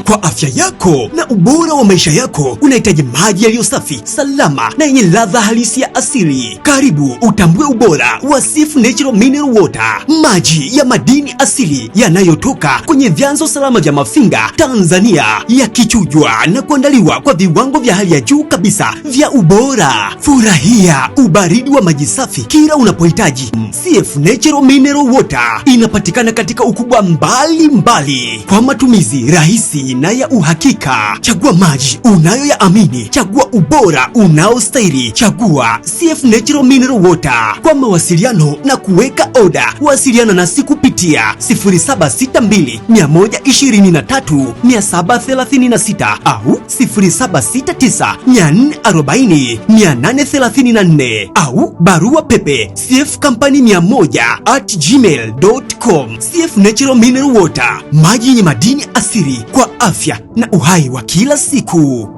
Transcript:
Kwa afya yako na ubora wa maisha yako, unahitaji maji yaliyo safi, salama na yenye ladha halisi ya asili. Karibu utambue ubora wa CF Natural Mineral Water, maji ya madini asili yanayotoka kwenye vyanzo salama vya Mafinga, Tanzania, yakichujwa na kuandaliwa kwa viwango vya hali ya juu kabisa vya ubora. Furahia ubaridi wa maji safi kila unapohitaji. CF Natural Mineral Water inapatikana katika ukubwa mbalimbali kwa matumizi rahisi na ya uhakika. Chagua maji unayoyaamini, chagua ubora unaostahili, chagua CF Natural Mineral Water. Kwa mawasiliano na kuweka oda, wasiliana nasi kupitia 0762 123 736 au 0769 440 834 au barua pepe cfcompany100@gmail.com. CF Natural Mineral Water, maji yenye madini asili kwa afya na uhai wa kila siku.